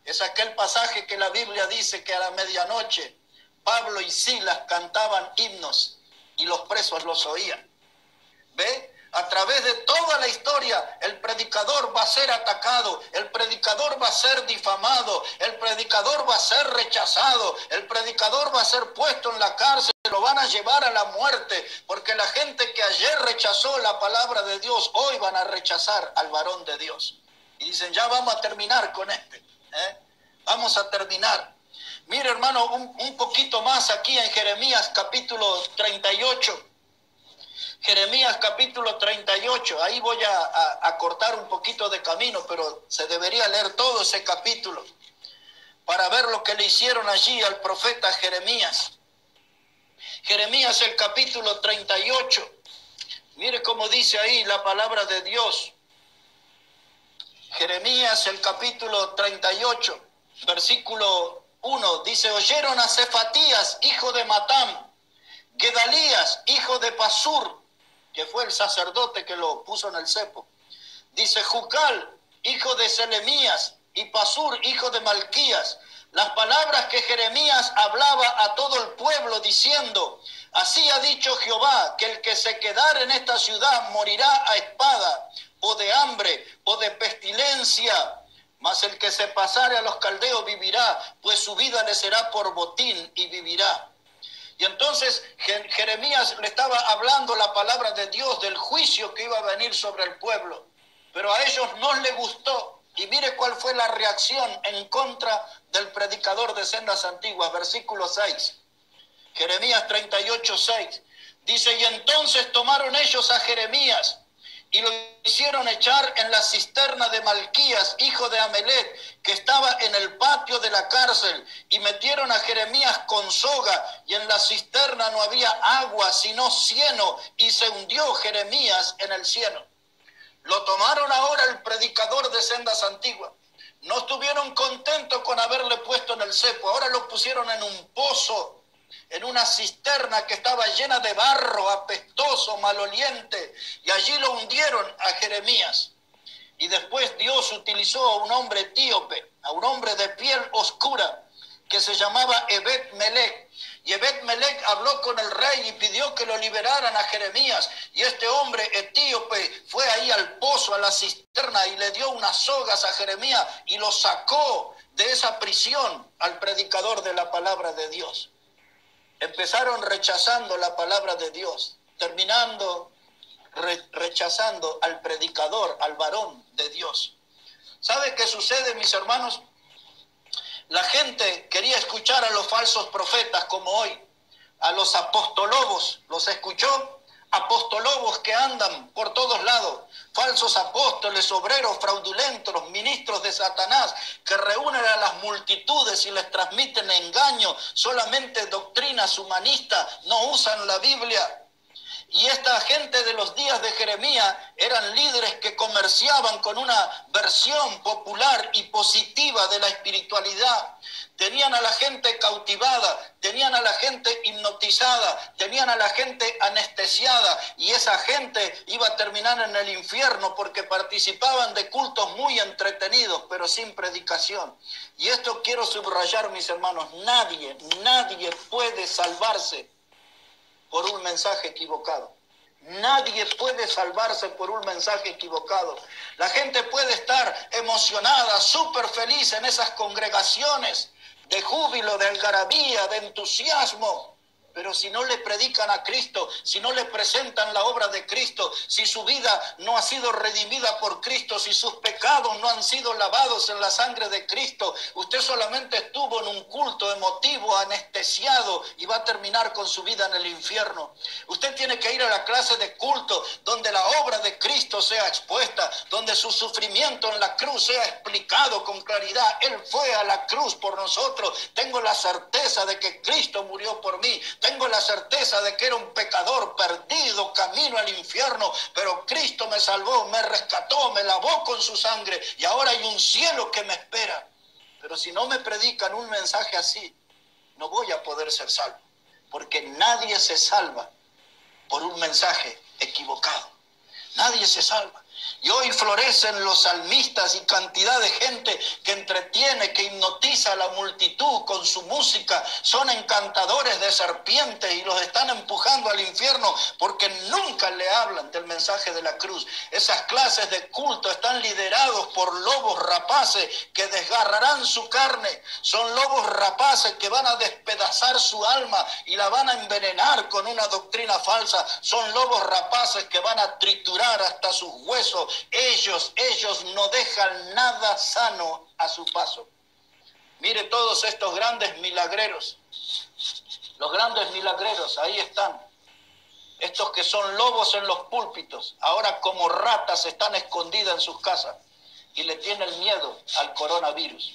Es aquel pasaje que la Biblia dice que a la medianoche Pablo y Silas cantaban himnos y los presos los oían. ¿Ve? A través de toda la historia, el predicador va a ser atacado, el predicador va a ser difamado, el predicador va a ser rechazado, el predicador va a ser puesto en la cárcel, lo van a llevar a la muerte, porque la gente que ayer rechazó la palabra de Dios, hoy van a rechazar al varón de Dios. Y dicen, ya vamos a terminar con este, vamos a terminar. Mire, hermano, un poquito más aquí en Jeremías capítulo 38. Jeremías capítulo 38, ahí voy a cortar un poquito de camino, pero se debería leer todo ese capítulo para ver lo que le hicieron allí al profeta Jeremías. Jeremías el capítulo 38, mire cómo dice ahí la palabra de Dios. Jeremías el capítulo 38, versículo 1, dice, oyeron a Cefatías, hijo de Matam, Gedalías, hijo de Pasur, que fue el sacerdote que lo puso en el cepo. Dice Jucal, hijo de Selemías, y Pasur, hijo de Malquías, las palabras que Jeremías hablaba a todo el pueblo diciendo, así ha dicho Jehová, que el que se quedare en esta ciudad morirá a espada, o de hambre, o de pestilencia, mas el que se pasare a los caldeos vivirá, pues su vida le será por botín y vivirá. Y entonces Jeremías le estaba hablando la palabra de Dios del juicio que iba a venir sobre el pueblo. Pero a ellos no les gustó. Y mire cuál fue la reacción en contra del predicador de sendas antiguas. Versículo 6. Jeremías 38, 6. Dice, y entonces tomaron ellos a Jeremías y lo hicieron echar en la cisterna de Malquías, hijo de Amelet, que estaba en el patio de la cárcel, y metieron a Jeremías con soga, y en la cisterna no había agua, sino cieno, y se hundió Jeremías en el cieno. Lo tomaron ahora el predicador de sendas antiguas. No estuvieron contentos con haberle puesto en el cepo, ahora lo pusieron en un pozo, en una cisterna que estaba llena de barro, apestoso, maloliente, y allí lo hundieron a Jeremías. Y después Dios utilizó a un hombre etíope, a un hombre de piel oscura, que se llamaba Ebed-Melech. Y Ebed-Melech habló con el rey y pidió que lo liberaran a Jeremías. Y este hombre etíope fue ahí al pozo, a la cisterna, y le dio unas sogas a Jeremías y lo sacó de esa prisión al predicador de la palabra de Dios. Empezaron rechazando la palabra de Dios, terminando rechazando al predicador, al varón de Dios. ¿Sabe qué sucede, mis hermanos? La gente quería escuchar a los falsos profetas como hoy, a los apostolobos. ¿Los escuchó? Apostolobos que andan por todos lados, falsos apóstoles, obreros fraudulentos, ministros de Satanás, que reúnen a las multitudes y les transmiten engaño, solamente doctrinas humanistas, no usan la Biblia. Y esta gente de los días de Jeremías eran líderes que comerciaban con una versión popular y positiva de la espiritualidad. Tenían a la gente cautivada, tenían a la gente hipnotizada, tenían a la gente anestesiada, y esa gente iba a terminar en el infierno porque participaban de cultos muy entretenidos, pero sin predicación. Y esto quiero subrayar, mis hermanos, nadie puede salvarse por un mensaje equivocado. Nadie puede salvarse por un mensaje equivocado. La gente puede estar emocionada, súper feliz en esas congregaciones de júbilo, de algarabía, de entusiasmo. Pero si no le predican a Cristo, si no le presentan la obra de Cristo, si su vida no ha sido redimida por Cristo, si sus pecados no han sido lavados en la sangre de Cristo, usted solamente estuvo en un culto emotivo, anestesiado, y va a terminar con su vida en el infierno. Usted tiene que ir a la clase de culto donde la obra de Cristo sea expuesta, donde su sufrimiento en la cruz sea explicado con claridad. Él fue a la cruz por nosotros. Tengo la certeza de que Cristo murió por mí. Tengo la certeza de que era un pecador perdido, camino al infierno, pero Cristo me salvó, me rescató, me lavó con su sangre, y ahora hay un cielo que me espera. Pero si no me predican un mensaje así, no voy a poder ser salvo, porque nadie se salva por un mensaje equivocado. Nadie se salva. Y hoy florecen los salmistas y cantidad de gente que entretiene, que hipnotiza a la multitud con su música. Son encantadores de serpientes y los están empujando al infierno porque nunca le hablan del mensaje de la cruz. Esas clases de culto están liderados por lobos rapaces que desgarrarán su carne. Son lobos rapaces que van a despedazar su alma y la van a envenenar con una doctrina falsa. Son lobos rapaces que van a triturar hasta sus huesos. Ellos no dejan nada sano a su paso. Mire todos estos grandes milagreros. Los grandes milagreros, ahí están. Estos que son lobos en los púlpitos, ahora como ratas están escondidas en sus casas y le tienen miedo al coronavirus.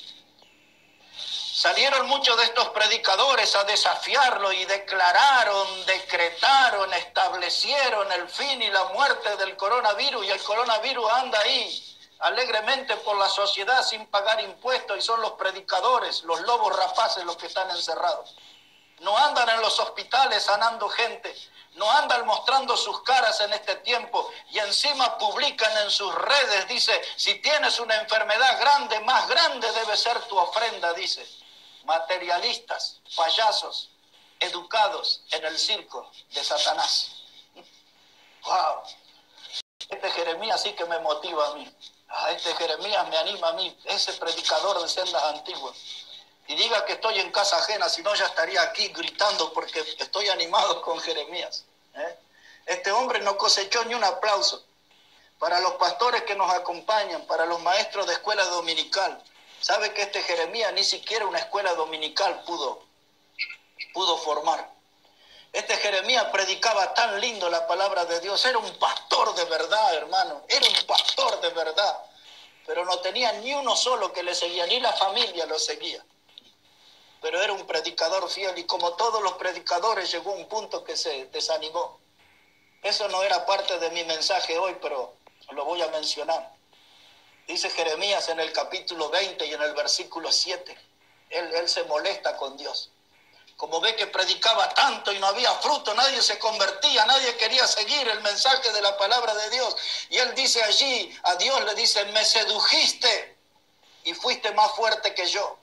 Salieron muchos de estos predicadores a desafiarlo y declararon, decretaron, establecieron el fin y la muerte del coronavirus, y el coronavirus anda ahí alegremente por la sociedad sin pagar impuestos, y son los predicadores, los lobos rapaces los que están encerrados. No andan en los hospitales sanando gente, no andan mostrando sus caras en este tiempo, y encima publican en sus redes, dice, si tienes una enfermedad grande, más grande debe ser tu ofrenda, dice. Materialistas, payasos, educados en el circo de Satanás. ¡Wow! Este Jeremías sí que me motiva a mí. Este Jeremías me anima a mí, ese predicador de sendas antiguas. Y diga que estoy en casa ajena, si no ya estaría aquí gritando porque estoy animado con Jeremías. Este hombre no cosechó ni un aplauso. Para los pastores que nos acompañan, para los maestros de escuela dominical, sabe que este Jeremías ni siquiera una escuela dominical pudo formar. Este Jeremías predicaba tan lindo la palabra de Dios. Era un pastor de verdad, hermano. Era un pastor de verdad. Pero no tenía ni uno solo que le seguía, ni la familia lo seguía. Pero era un predicador fiel, y como todos los predicadores llegó a un punto que se desanimó. Eso no era parte de mi mensaje hoy, pero lo voy a mencionar. Dice Jeremías en el capítulo 20 y en el versículo 7, él se molesta con Dios. Como ve que predicaba tanto y no había fruto, nadie se convertía, nadie quería seguir el mensaje de la palabra de Dios. Y él dice allí, a Dios le dice, me sedujiste y fuiste más fuerte que yo.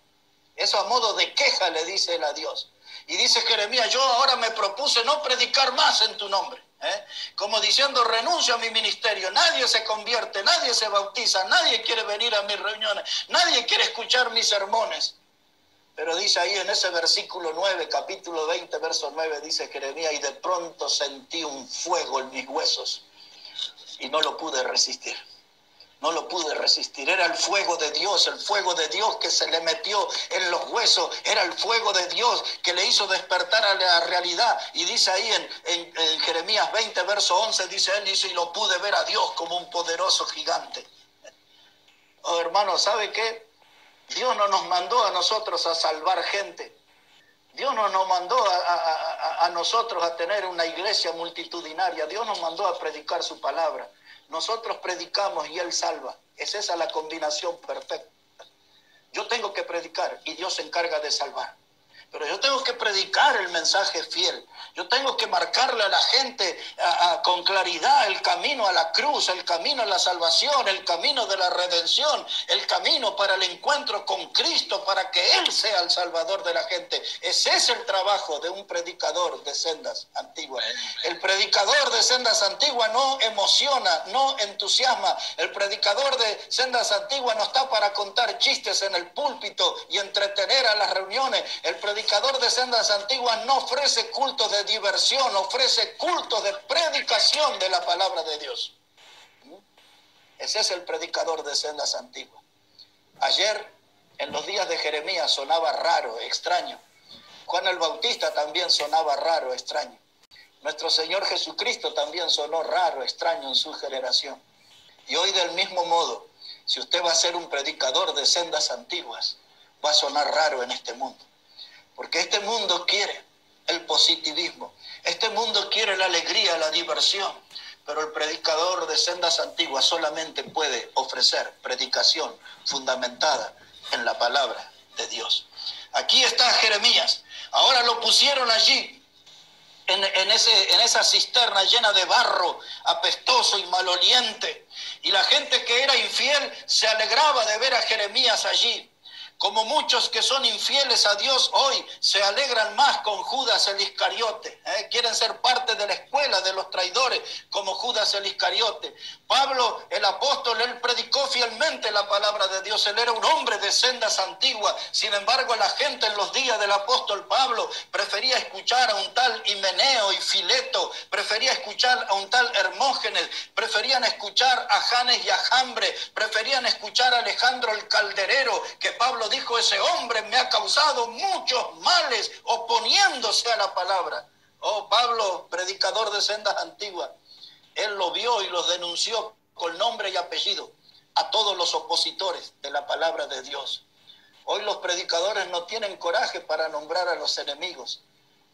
Eso a modo de queja le dice él a Dios. Y dice Jeremías, yo ahora me propuse no predicar más en tu nombre. Como diciendo, renuncio a mi ministerio, nadie se convierte, nadie se bautiza, nadie quiere venir a mis reuniones, nadie quiere escuchar mis sermones. Pero dice ahí en ese versículo 9, capítulo 20, verso 9, dice Jeremías, y de pronto sentí un fuego en mis huesos y no lo pude resistir. No lo pude resistir. Era el fuego de Dios que se le metió en los huesos. Era el fuego de Dios que le hizo despertar a la realidad. Y dice ahí en Jeremías 20, verso 11, dice él, dice, y lo pude ver a Dios como un poderoso gigante. Oh, hermano, ¿sabe qué? Dios no nos mandó a nosotros a salvar gente. Dios no nos mandó a nosotros a tener una iglesia multitudinaria. Dios nos mandó a predicar su palabra. Nosotros predicamos y Él salva. Es esa la combinación perfecta. Yo tengo que predicar y Dios se encarga de salvar. Pero yo tengo que predicar el mensaje fiel. Yo tengo que marcarle a la gente con claridad el camino a la cruz, el camino a la salvación, el camino de la redención, el camino para el encuentro con Cristo, para que Él sea el salvador de la gente. Ese es el trabajo de un predicador de sendas antiguas. El predicador de sendas antiguas no emociona, no entusiasma. El predicador de sendas antiguas no está para contar chistes en el púlpito y entretener a las reuniones. El predicador de sendas antiguas no ofrece cultos de diversión, ofrece cultos de predicación de la palabra de Dios. Ese es el predicador de sendas antiguas. Ayer, en los días de Jeremías, sonaba raro, extraño. Juan el Bautista también sonaba raro, extraño. Nuestro Señor Jesucristo también sonó raro, extraño en su generación. Y hoy del mismo modo, si usted va a ser un predicador de sendas antiguas, va a sonar raro en este mundo. Porque este mundo quiere el positivismo, este mundo quiere la alegría, la diversión, pero el predicador de sendas antiguas solamente puede ofrecer predicación fundamentada en la palabra de Dios. Aquí está Jeremías, ahora lo pusieron allí, en esa cisterna llena de barro apestoso y maloliente, Y la gente que era infiel se alegraba de ver a Jeremías allí. Como muchos que son infieles a Dios hoy se alegran más con Judas el Iscariote. Quieren ser parte de la escuela de los traidores como Judas el Iscariote. Pablo, el apóstol, él predicó fielmente la palabra de Dios. Él era un hombre de sendas antiguas. Sin embargo, la gente en los días del apóstol Pablo prefería escuchar a un tal Himeneo y Fileto, prefería escuchar a un tal Hermógenes, preferían escuchar a Janes y a Jambre, preferían escuchar a Alejandro el Calderero, que Pablo dijo: ese hombre me ha causado muchos males oponiéndose a la palabra. Oh, Pablo, predicador de sendas antiguas, él lo vio y los denunció con nombre y apellido a todos los opositores de la palabra de Dios. Hoy los predicadores no tienen coraje para nombrar a los enemigos,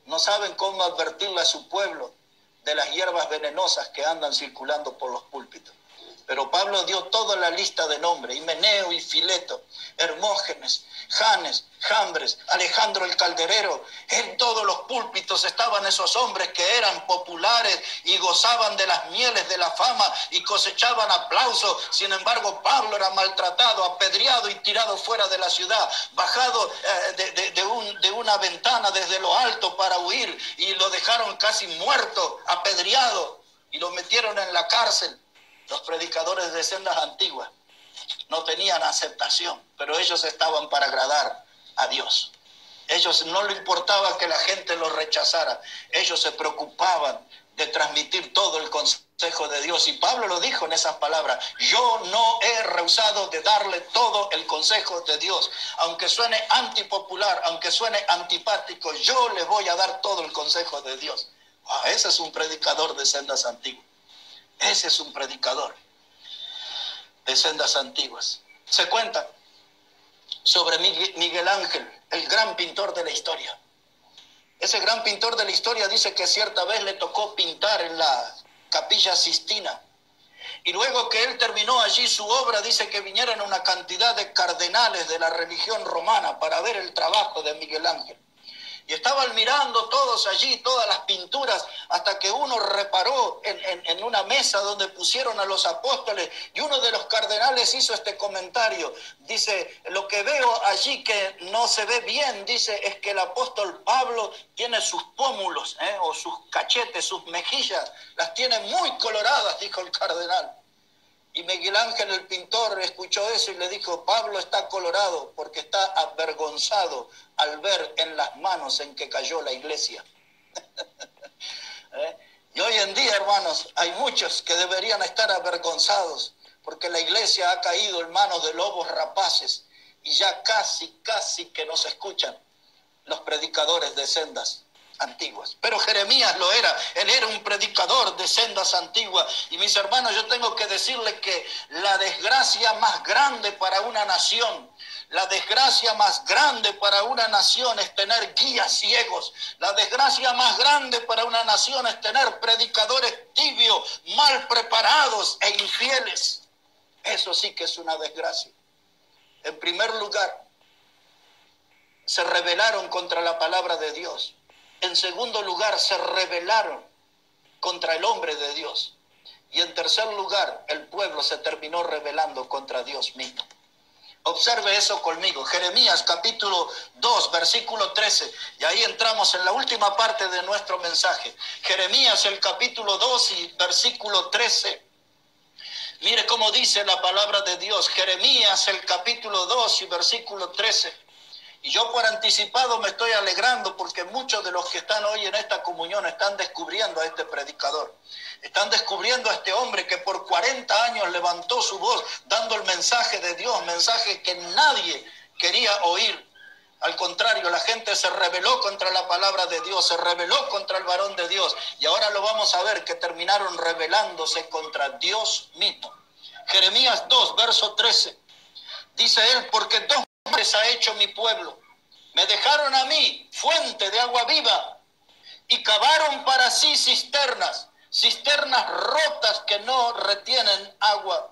no saben cómo advertirle a su pueblo de las hierbas venenosas que andan circulando por los púlpitos. Pero Pablo dio toda la lista de nombres: Himeneo y Fileto, Hermógenes, Janes, Jambres, Alejandro el Calderero. En todos los púlpitos estaban esos hombres que eran populares y gozaban de las mieles de la fama y cosechaban aplausos. Sin embargo, Pablo era maltratado, apedreado y tirado fuera de la ciudad, bajado de una ventana desde lo alto para huir, y lo dejaron casi muerto, apedreado, y lo metieron en la cárcel. Los predicadores de sendas antiguas no tenían aceptación, pero ellos estaban para agradar a Dios. Ellos no les importaba que la gente los rechazara. Ellos se preocupaban de transmitir todo el consejo de Dios. Y Pablo lo dijo en esas palabras: yo no he rehusado de darle todo el consejo de Dios. Aunque suene antipopular, aunque suene antipático, yo les voy a dar todo el consejo de Dios. Ese es un predicador de sendas antiguas. Ese es un predicador de sendas antiguas. Se cuenta sobre Miguel Ángel, el gran pintor de la historia. Ese gran pintor de la historia dice que cierta vez le tocó pintar en la Capilla Sistina. Y luego que él terminó allí su obra, dice que vinieron una cantidad de cardenales de la religión romana para ver el trabajo de Miguel Ángel. Y estaban mirando todos allí, todas las pinturas, hasta que uno reparó en una mesa donde pusieron a los apóstoles, y uno de los cardenales hizo este comentario. Dice: lo que veo allí que no se ve bien, dice, es que el apóstol Pablo tiene sus pómulos, o sus cachetes, sus mejillas, las tiene muy coloradas, dijo el cardenal. Y Miguel Ángel, el pintor, escuchó eso y le dijo: Pablo está colorado porque está avergonzado al ver en las manos en que cayó la iglesia. Y hoy en día, hermanos, hay muchos que deberían estar avergonzados porque la iglesia ha caído en manos de lobos rapaces y ya casi que nos escuchan los predicadores de sendas antiguas. Pero Jeremías lo era. Él era un predicador de sendas antiguas. Y mis hermanos, yo tengo que decirles que la desgracia más grande para una nación, la desgracia más grande para una nación es tener guías ciegos. La desgracia más grande para una nación es tener predicadores tibios, mal preparados e infieles. Eso sí que es una desgracia. En primer lugar, se rebelaron contra la palabra de Dios. En segundo lugar, se rebelaron contra el hombre de Dios. Y en tercer lugar, el pueblo se terminó rebelando contra Dios mismo. Observe eso conmigo. Jeremías capítulo 2, versículo 13. Y ahí entramos en la última parte de nuestro mensaje. Jeremías, el capítulo 2 y versículo 13. Mire cómo dice la palabra de Dios. Jeremías, el capítulo 2 y versículo 13. Y yo por anticipado me estoy alegrando porque muchos de los que están hoy en esta comunión están descubriendo a este predicador. Están descubriendo a este hombre que por 40 años levantó su voz dando el mensaje de Dios, mensaje que nadie quería oír. Al contrario, la gente se rebeló contra la palabra de Dios, se rebeló contra el varón de Dios. Y ahora lo vamos a ver, que terminaron rebelándose contra Dios mismo. Jeremías 2, verso 13. Dice él: porque dos hombres ha hecho mi pueblo. Me dejaron a mí fuente de agua viva y cavaron para sí cisternas rotas que no retienen agua.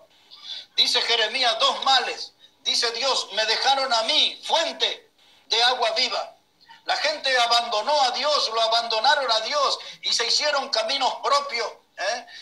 Dice Jeremías: dos males. Dice Dios: me dejaron a mí fuente de agua viva. La gente abandonó a Dios, lo abandonaron a Dios y se hicieron caminos propios.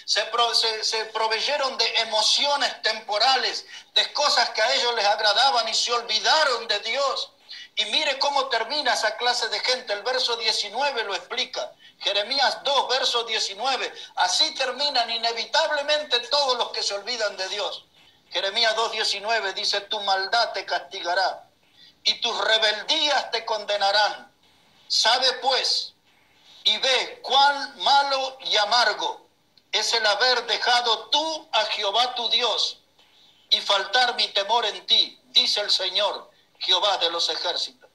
Se proveyeron de emociones temporales, de cosas que a ellos les agradaban y se olvidaron de Dios. Y mire cómo termina esa clase de gente. El verso 19 lo explica. Jeremías 2, verso 19. Así terminan inevitablemente todos los que se olvidan de Dios. Jeremías 2, 19 dice: tu maldad te castigará y tus rebeldías te condenarán. Sabe pues y ve cuán malo y amargo es el haber dejado tú a Jehová tu Dios y faltar mi temor en ti, dice el Señor, Jehová de los ejércitos.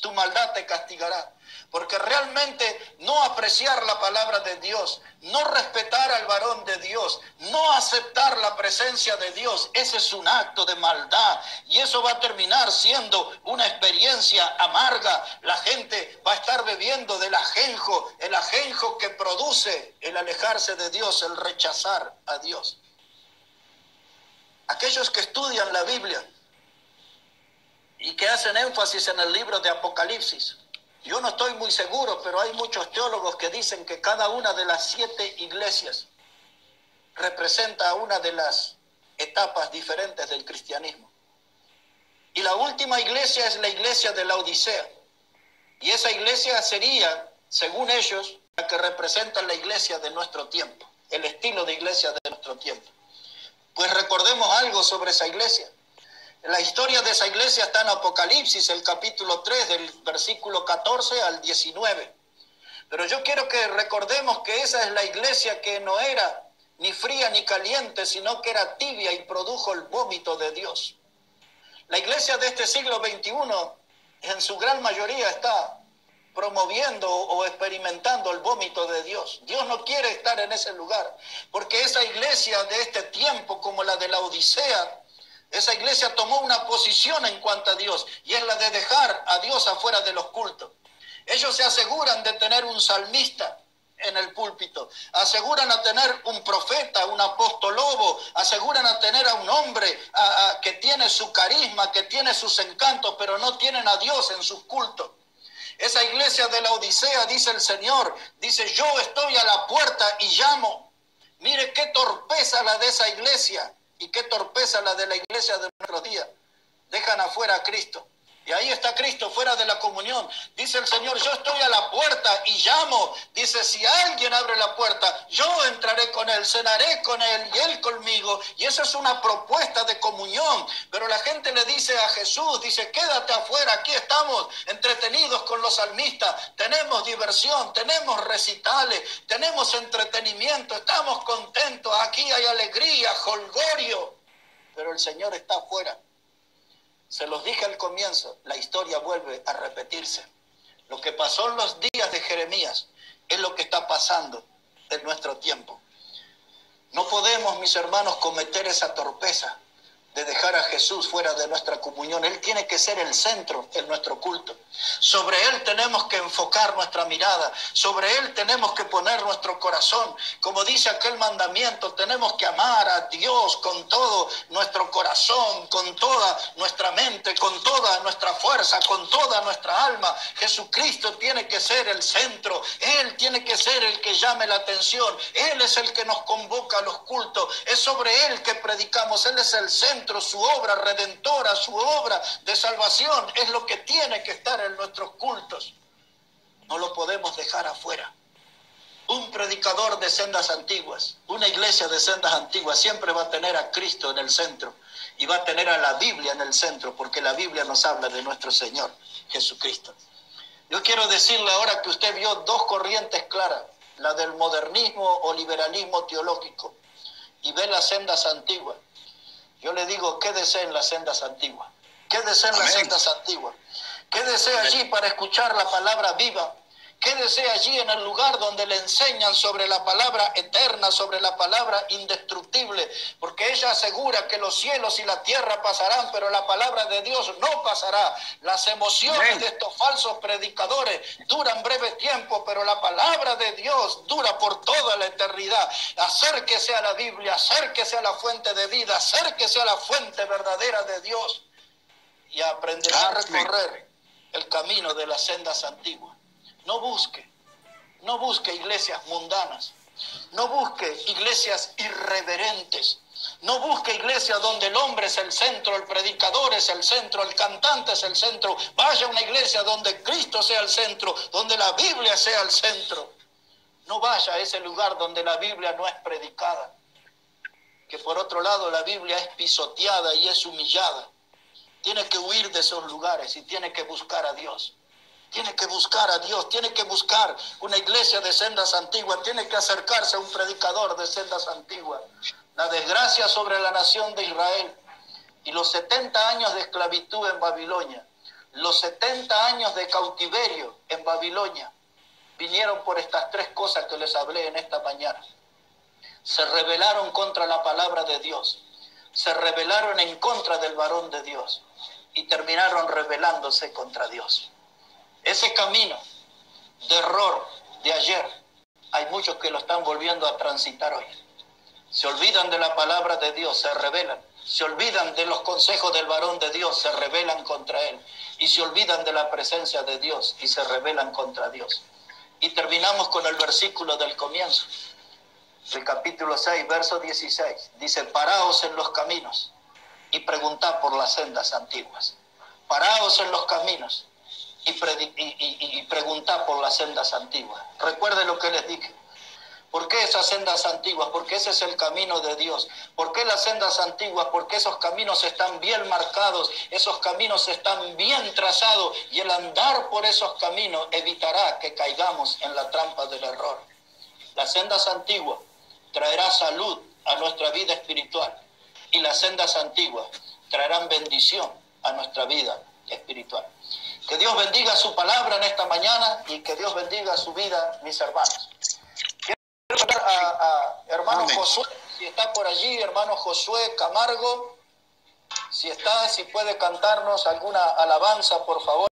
Tu maldad te castigará, porque realmente no apreciar la palabra de Dios, no respetar al varón de Dios, no aceptar la presencia de Dios, ese es un acto de maldad y eso va a terminar siendo una experiencia amarga. La gente va a estar bebiendo del ajenjo, el ajenjo que produce el alejarse de Dios, el rechazar a Dios. Aquellos que estudian la Biblia y que hacen énfasis en el libro de Apocalipsis, yo no estoy muy seguro, pero hay muchos teólogos que dicen que cada una de las 7 iglesias representa una de las etapas diferentes del cristianismo. Y la última iglesia es la iglesia de la Odisea. Y esa iglesia sería, según ellos, la que representa la iglesia de nuestro tiempo, el estilo de iglesia de nuestro tiempo. Pues recordemos algo sobre esa iglesia. La historia de esa iglesia está en Apocalipsis, el capítulo 3, del versículo 14 al 19. Pero yo quiero que recordemos que esa es la iglesia que no era ni fría ni caliente, sino que era tibia y produjo el vómito de Dios. La iglesia de este siglo XXI, en su gran mayoría, está promoviendo o experimentando el vómito de Dios. Dios no quiere estar en ese lugar, porque esa iglesia de este tiempo, como la de la Odisea, esa iglesia tomó una posición en cuanto a Dios, y es la de dejar a Dios afuera de los cultos. Ellos se aseguran de tener un salmista en el púlpito, aseguran a tener un profeta, un apóstolobo, aseguran a tener a un hombre que tiene su carisma, que tiene sus encantos, pero no tienen a Dios en sus cultos. Esa iglesia de la Odisea, dice el Señor, dice: yo estoy a la puerta y llamo. Mire qué torpeza la de esa iglesia. Y qué torpeza la de la iglesia de nuestros días. Dejan afuera a Cristo. Y ahí está Cristo fuera de la comunión. Dice el Señor: yo estoy a la puerta y llamo. Dice: si alguien abre la puerta, yo entraré con él, cenaré con él y él conmigo. Y esa es una propuesta de comunión. Pero la gente le dice a Jesús, dice: quédate afuera, aquí estamos entretenidos con los salmistas. Tenemos diversión, tenemos recitales, tenemos entretenimiento, estamos contentos, aquí hay alegría, jolgorio. Pero el Señor está afuera. Se los dije al comienzo, la historia vuelve a repetirse. Lo que pasó en los días de Jeremías es lo que está pasando en nuestro tiempo. No podemos, mis hermanos, cometer esa torpeza de dejar a Jesús fuera de nuestra comunión. Él tiene que ser el centro en nuestro culto. Sobre Él tenemos que enfocar nuestra mirada. Sobre Él tenemos que poner nuestro corazón. Como dice aquel mandamiento, tenemos que amar a Dios con todo nuestro corazón, con toda nuestra mente, con toda nuestra fuerza, con toda nuestra alma. Jesucristo tiene que ser el centro. Él tiene que ser el que llame la atención. Él es el que nos convoca a los cultos. Es sobre Él que predicamos. Él es el centro. Su obra redentora, su obra de salvación es lo que tiene que estar en nuestros cultos. No lo podemos dejar afuera. Un predicador de sendas antiguas, una iglesia de sendas antiguas siempre va a tener a Cristo en el centro y va a tener a la Biblia en el centro, porque la Biblia nos habla de nuestro Señor Jesucristo. Yo quiero decirle ahora que usted vio 2 corrientes claras, la del modernismo o liberalismo teológico, y ve las sendas antiguas. Yo le digo: quédese en las sendas antiguas. Quédese en las sendas antiguas. Quédese allí para escuchar la palabra viva. Quédese allí en el lugar donde le enseñan sobre la palabra eterna, sobre la palabra indestructible, porque ella asegura que los cielos y la tierra pasarán, pero la palabra de Dios no pasará. Las emociones de estos falsos predicadores duran breve tiempo, pero la palabra de Dios dura por toda la eternidad. Acérquese a la Biblia, acérquese a la fuente de vida, acérquese a la fuente verdadera de Dios y aprenderá a recorrer el camino de las sendas antiguas. No busque iglesias mundanas. No busque iglesias irreverentes. No busque iglesias donde el hombre es el centro, el predicador es el centro, el cantante es el centro. Vaya a una iglesia donde Cristo sea el centro, donde la Biblia sea el centro. No vaya a ese lugar donde la Biblia no es predicada. Que por otro lado la Biblia es pisoteada y es humillada. Tiene que huir de esos lugares y tiene que buscar a Dios. Tiene que buscar a Dios, tiene que buscar una iglesia de sendas antiguas, tiene que acercarse a un predicador de sendas antiguas. La desgracia sobre la nación de Israel y los 70 años de esclavitud en Babilonia, los 70 años de cautiverio en Babilonia, vinieron por estas tres cosas que les hablé en esta mañana. Se rebelaron contra la palabra de Dios, se rebelaron en contra del varón de Dios y terminaron rebelándose contra Dios. Ese camino de error de ayer, hay muchos que lo están volviendo a transitar hoy. Se olvidan de la palabra de Dios, se rebelan. Se olvidan de los consejos del varón de Dios, se rebelan contra él. Y se olvidan de la presencia de Dios y se rebelan contra Dios. Y terminamos con el versículo del comienzo, el capítulo 6, verso 16. Dice, paraos en los caminos y preguntad por las sendas antiguas. Paraos en los caminos y preguntad por las sendas antiguas. Recuerde lo que les dije. ¿Por qué esas sendas antiguas? Porque ese es el camino de Dios. ¿Por qué las sendas antiguas? Porque esos caminos están bien marcados, esos caminos están bien trazados y el andar por esos caminos evitará que caigamos en la trampa del error. Las sendas antiguas traerá salud a nuestra vida espiritual y las sendas antiguas traerán bendición a nuestra vida espiritual. Que Dios bendiga su palabra en esta mañana y que Dios bendiga su vida, mis hermanos. Quiero a hermano Amén. Josué, si está por allí, hermano Josué Camargo, si está, si puede cantarnos alguna alabanza, por favor.